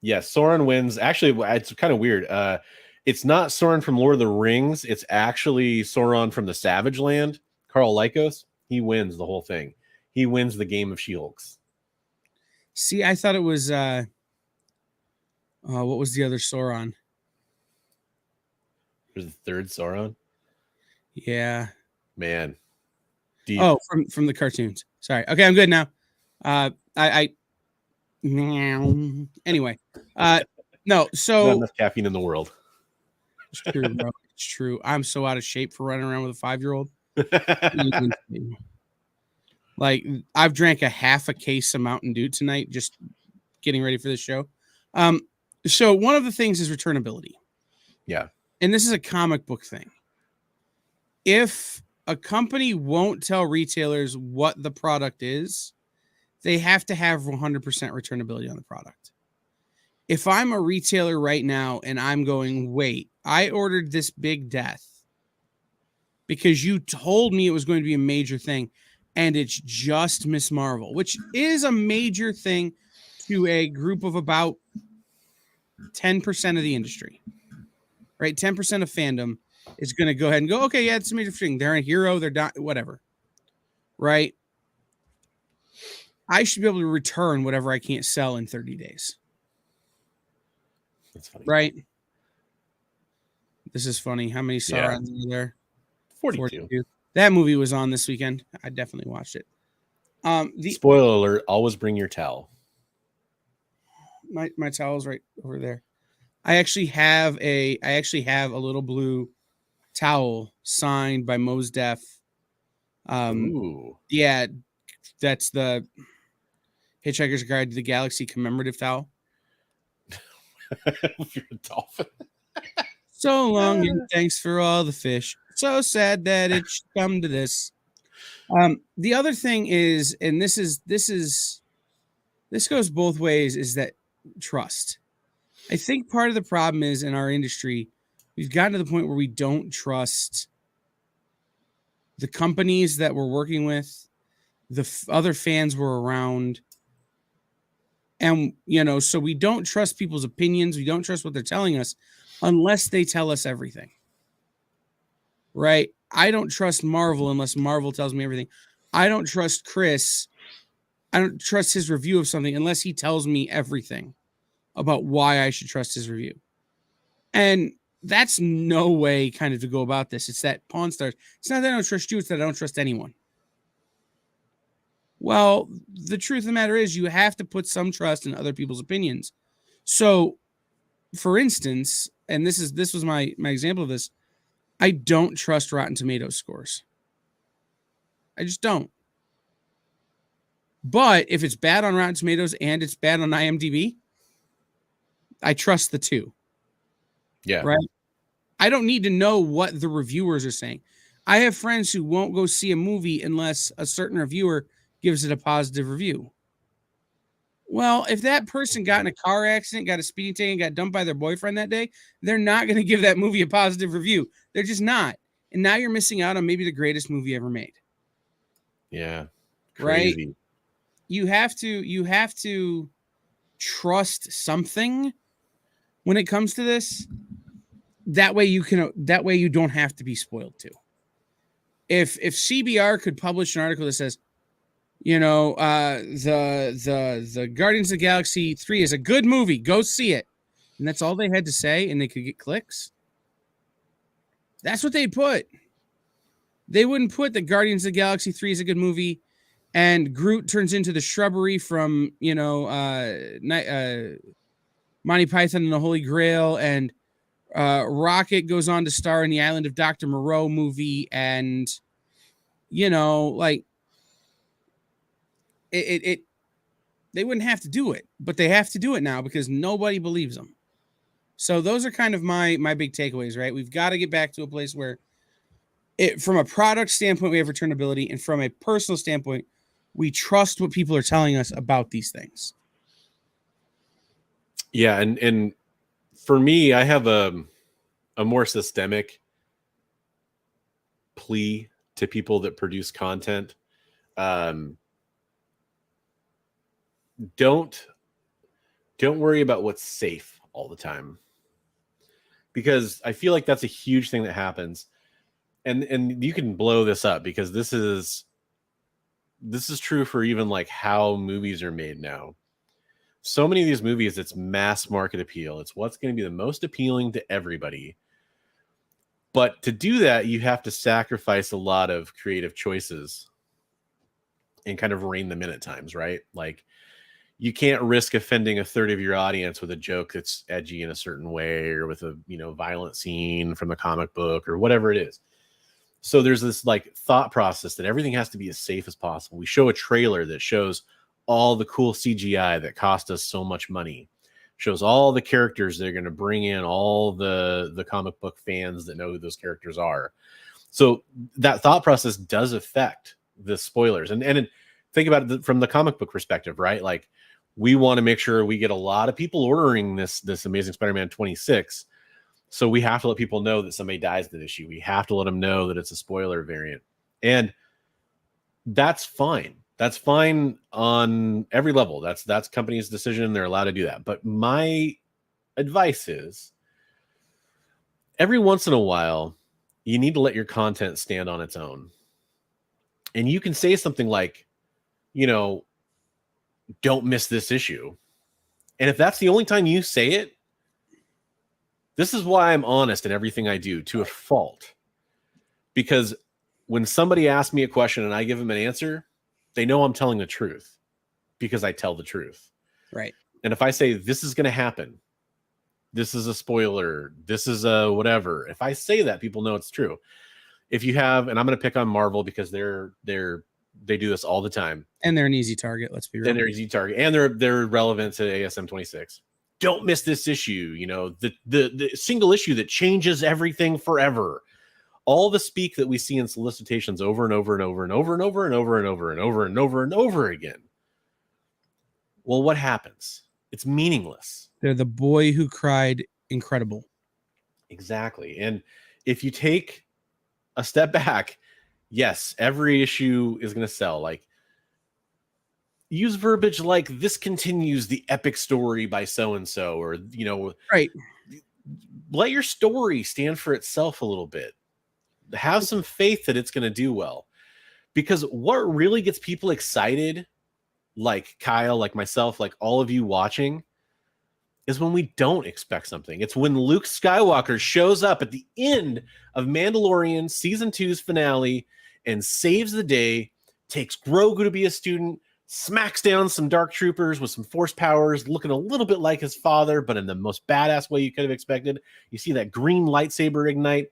Yes, Sauron wins. Actually, it's kind of weird. It's not Sauron from Lord of the Rings. It's actually Sauron from the Savage Land. Carl Lycos. He wins the whole thing. He wins the game of She-Hulks. See, I thought it was what was the other Sauron? There's the third Sauron. Yeah. Man. Deep. Oh, from the cartoons. Sorry. Okay, I'm good now. Anyway. No, so not enough caffeine in the world. It's true, bro. It's true. I'm so out of shape for running around with a 5-year-old. Like, I've drank a half a case of Mountain Dew tonight, just getting ready for this show. So one of the things is returnability. Yeah. And this is a comic book thing. If a company won't tell retailers what the product is, they have to have 100% returnability on the product. If I'm a retailer right now and I'm going, wait, I ordered this big death because you told me it was going to be a major thing, and it's just Miss Marvel, which is a major thing to a group of about 10% of the industry, right? 10% of fandom is going to go ahead and go, okay, yeah, it's a major thing. They're a hero. They're not, whatever, right? I should be able to return whatever I can't sell in 30 days. That's funny. Right? This is funny. How many Saurons are there? 42. That movie was on this weekend. I definitely watched it. The spoiler alert, always bring your towel. My towel's right over there. I actually have a little blue towel signed by Mos Def. Ooh. Yeah, that's the Hitchhiker's Guide to the Galaxy commemorative towel. You're a dolphin. So long and thanks for all the fish. So sad that it should come to this. The other thing is, and this goes both ways, is that trust. I think part of the problem is in our industry, we've gotten to the point where we don't trust the companies that we're working with, the other fans we're around. And, so we don't trust people's opinions. We don't trust what they're telling us unless they tell us everything. Right? I don't trust Marvel unless Marvel tells me everything. I don't trust Chris. I don't trust his review of something unless he tells me everything about why I should trust his review. And that's no way kind of to go about this. It's that Pawn Stars. It's not that I don't trust you. It's that I don't trust anyone. Well, the truth of the matter is you have to put some trust in other people's opinions. So, for instance, and this was my example of this, I don't trust Rotten Tomatoes scores. I just don't. But if it's bad on Rotten Tomatoes and it's bad on IMDb, I trust the two. Yeah. Right. I don't need to know what the reviewers are saying. I have friends who won't go see a movie unless a certain reviewer gives it a positive review. Well, if that person got in a car accident, got a speeding ticket, and got dumped by their boyfriend that day, they're not going to give that movie a positive review. They're just not. And now you're missing out on maybe the greatest movie ever made. Yeah. Crazy. Right? You have to trust something when it comes to this. That way you don't have to be spoiled too. If CBR could publish an article that says, the Guardians of the Galaxy 3 is a good movie, go see it, and that's all they had to say, and they could get clicks, that's what they'd put. They wouldn't put that Guardians of the Galaxy 3 is a good movie and Groot turns into the shrubbery from Monty Python and the Holy Grail, and Rocket goes on to star in the Island of Dr. Moreau movie, and they wouldn't have to do it, but they have to do it now because nobody believes them. So those are kind of my big takeaways, right? We've got to get back to a place where from a product standpoint, we have returnability, and from a personal standpoint, we trust what people are telling us about these things. Yeah, and for me, I have a more systemic plea to people that produce content. Don't worry about what's safe all the time, because I feel like that's a huge thing that happens. And you can blow this up because this is true for even like how movies are made now. So many of these movies, it's mass market appeal. It's what's going to be the most appealing to everybody. But to do that, you have to sacrifice a lot of creative choices and kind of rein them in at times, right? Like, you can't risk offending a third of your audience with a joke that's edgy in a certain way, or with a, violent scene from a comic book or whatever it is. So there's this like thought process that everything has to be as safe as possible. We show a trailer that shows all the cool CGI that cost us so much money, shows all the characters that are going to bring in all the comic book fans that know who those characters are. So that thought process does affect the spoilers. And think about it from the comic book perspective, right? Like, we want to make sure we get a lot of people ordering this Amazing Spider-Man 26. So we have to let people know that somebody dies in the issue. We have to let them know that it's a spoiler variant. And that's fine. That's fine on every level. That's company's decision. They're allowed to do that. But my advice is, every once in a while, you need to let your content stand on its own. And you can say something like, don't miss this issue. And if that's the only time you say it, this is why I'm honest in everything I do, to a fault. Because when somebody asks me a question and I give them an answer, they know I'm telling the truth because I tell the truth. Right. And if I say this is going to happen, this is a spoiler, this is a whatever, if I say that, people know it's true. If you have, and I'm going to pick on Marvel because they do this all the time, and they're an easy target. Let's be real. And they're easy target, and they're relevant to ASM 26. Don't miss this issue. The single issue that changes everything forever. All the speak that we see in solicitations over and over and over and over and over and over and over and over and over and over again. Well, what happens? It's meaningless. They're the boy who cried incredible. Exactly. And if you take a step back, yes, every issue is going to sell. Like, use verbiage like "this continues the epic story by so-and-so," or, right. Let your story stand for itself a little bit. Have some faith that it's going to do well. Because what really gets people excited, like Kyle, like myself, like all of you watching, is when we don't expect something. It's when Luke Skywalker shows up at the end of Mandalorian Season 2's finale and saves the day takes Grogu to be a student, smacks down some dark troopers with some force powers, looking a little bit like his father, but in the most badass way you could have expected. You see that green lightsaber ignite.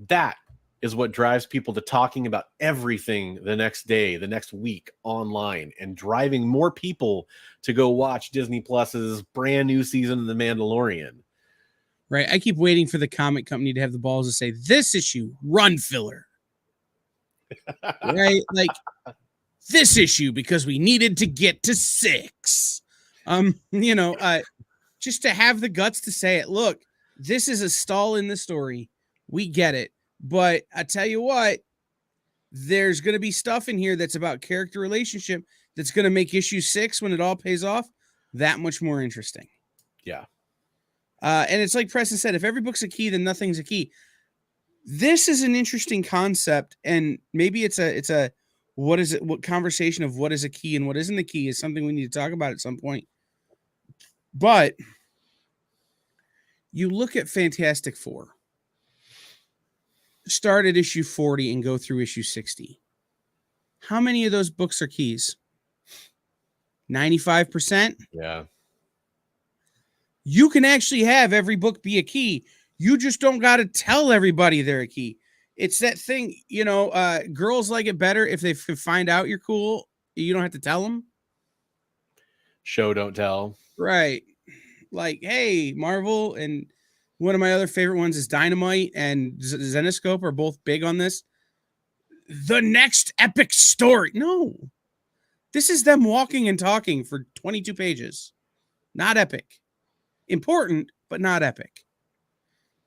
That is what drives people to talking about everything the next day, the next week online, and driving more people to go watch Disney Plus's brand new season of The Mandalorian. Right. I keep waiting for the comic company to have the balls to say, this issue, run filler. Right? Like, this issue, because we needed to get to 6. Just to have the guts to say it. Look, this is a stall in the story. We get it. But I tell you what, there's going to be stuff in here that's about character relationship that's going to make issue 6, when it all pays off, that much more interesting. Yeah. And it's like Preston said, if every book's a key, then nothing's a key. This is an interesting concept, and maybe it's a what is it? What conversation of what is a key and what isn't a key is something we need to talk about at some point. But you look at Fantastic Four, start at issue 40 and go through issue 60. How many of those books are keys? 95%? Yeah. You can actually have every book be a key. You just don't got to tell everybody they're a key. It's that thing, girls like it better if they find out you're cool. You don't have to tell them. Show, don't tell. Right. Like, hey, Marvel, and one of my other favorite ones is Dynamite and Zenescope are both big on this. The next epic story. No. This is them walking and talking for 22 pages. Not epic. Important, but not epic.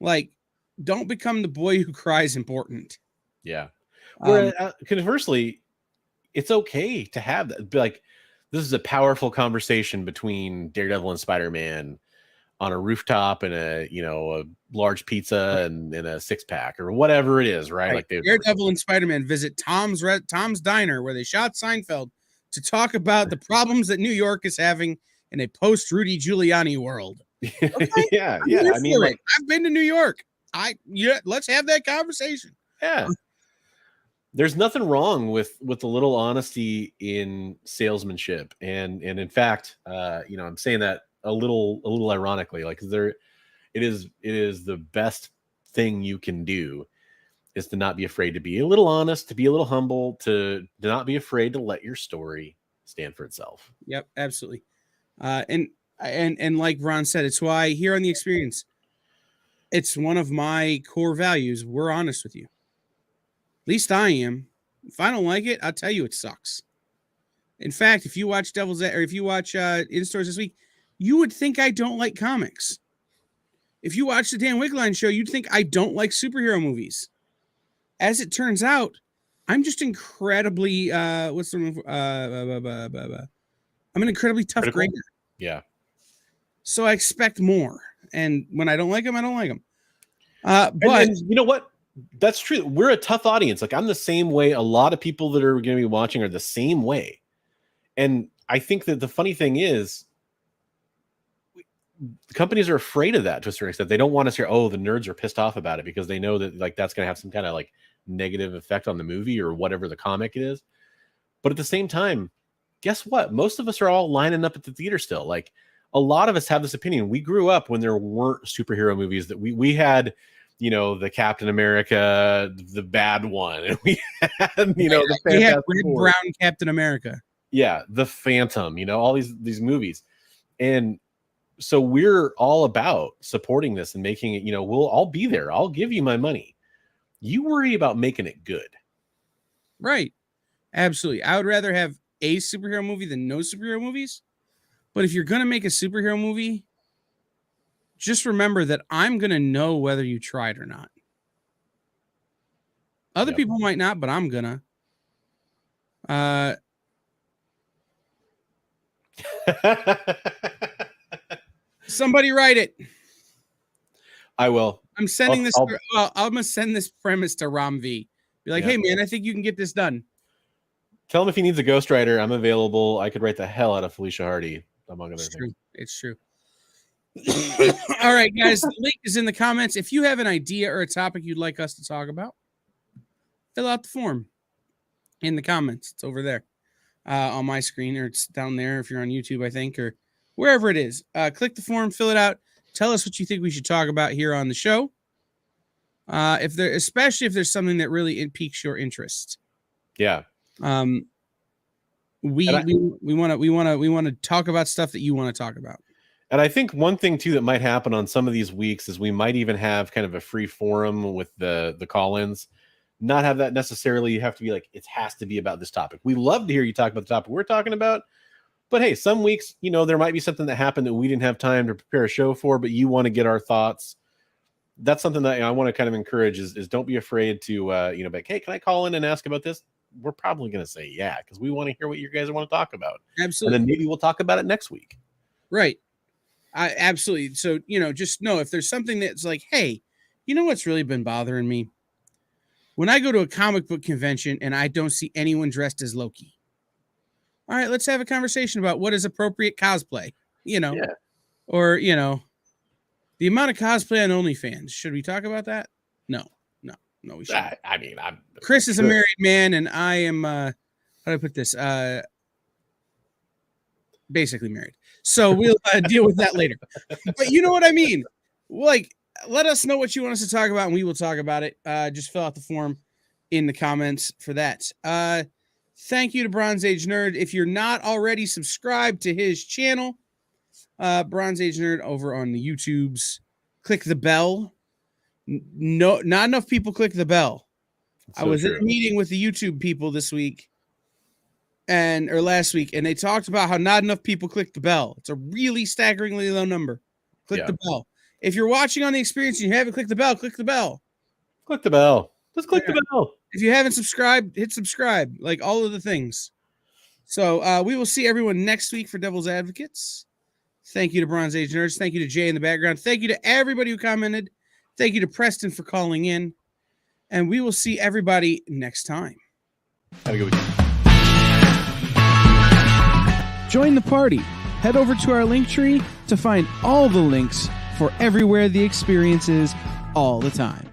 Like, don't become the boy who cries important. Yeah. Conversely, it's okay to have that. Like, this is a powerful conversation between Daredevil and Spider-Man on a rooftop and a large pizza and a 6-pack or whatever it is, right? Like Daredevil and Spider-Man visit Tom's Diner, where they shot Seinfeld, to talk about the problems that New York is having in a post Rudy Giuliani world. Okay? Yeah. I mean, I've been to New York. Let's have that conversation. Yeah. There's nothing wrong with a little honesty in salesmanship. And in fact, I'm saying that a little ironically, like, it is the best thing you can do is to not be afraid to be a little honest, to be a little humble, to not be afraid to let your story stand for itself. Yep, absolutely. And like Ron said, it's why here on The Experience, it's one of my core values. We're honest with you. At least I am. If I don't like it, I'll tell you it sucks. In fact, if you watch In Stores this week, you would think I don't like comics. If you watch the Dan Wickline show, you'd think I don't like superhero movies. As it turns out, I'm just incredibly I'm an incredibly tough grader. Yeah. So I expect more. And when I don't like them, I don't like them. And you know what? That's true. We're a tough audience. Like, I'm the same way. A lot of people that are going to be watching are the same way. And I think that the funny thing is, companies are afraid of that to a certain extent. They don't want us to hear, oh, the nerds are pissed off about it, because they know that, like, that's going to have some kind of like negative effect on the movie or whatever the comic is. But at the same time, guess what? Most of us are all lining up at the theater still. Like, a lot of us have this opinion. We grew up when there weren't superhero movies, that we had, the Captain America, the bad one. And we had, the we had Red Brown Captain America. Yeah. The Phantom, all these movies. And so we're all about supporting this and making it, I'll be there. I'll give you my money. You worry about making it good. Right. Absolutely. I would rather have a superhero movie than no superhero movies. But if you're going to make a superhero movie, just remember that I'm going to know whether you tried or not. Other people might not, but I'm going to. Somebody write it. I will. I'm sending I'm going to send this premise to Ram V. Be like, hey, man, I think you can get this done. Tell him if he needs a ghostwriter, I'm available. I could write the hell out of Felicia Hardy, among other things. It's true. All right, guys. The link is in the comments. If you have an idea or a topic you'd like us to talk about, fill out the form. in the comments. It's over there on my screen, or it's down there if you're on YouTube, I think, or wherever it is. Click the form, fill it out. Tell us what you think we should talk about here on the show. Especially if there's something that really piques your interest. Yeah. We want to talk about stuff that you want to talk about. And I think one thing too that might happen on some of these weeks is we might even have kind of a free forum with the call-ins. Not have that necessarily have to be like it has to be about this topic. We love to hear you talk about the topic we're talking about. But hey, some weeks, there might be something that happened that we didn't have time to prepare a show for, but you want to get our thoughts. That's something that I want to kind of encourage is don't be afraid to, be like, hey, can I call in and ask about this? We're probably going to say, yeah, because we want to hear what you guys want to talk about. Absolutely. And then maybe we'll talk about it next week. Right. Absolutely. So, just know if there's something that's like, hey, what's really been bothering me? When I go to a comic book convention and I don't see anyone dressed as Loki. All right, let's have a conversation about what is appropriate cosplay, or, the amount of cosplay on OnlyFans. Should we talk about that? No, we shouldn't. Chris is a married man and I am, how do I put this? Basically married. So we'll deal with that later. But you know what I mean? Like, let us know what you want us to talk about and we will talk about it. Just fill out the form in the comments for that. Thank you to Bronze Age Nerd. If you're not already subscribed to his channel, Bronze Age Nerd over on the YouTubes, click the bell. No, not enough people click the bell. I was in a meeting with the YouTube people this week or last week, and they talked about how not enough people click the bell. It's a really staggeringly low number. Click the bell. If you're watching on the experience and you haven't clicked the bell, click the bell. Click the bell. Just click the bell. If you haven't subscribed, hit subscribe, like all of the things. So we will see everyone next week for Devil's Advocates. Thank you to Bronze Age Nerds. Thank you to Jay in the background. Thank you to everybody who commented. Thank you to Preston for calling in. And we will see everybody next time. Have a good weekend. Join the party. Head over to our Linktree to find all the links for everywhere the experience is all the time.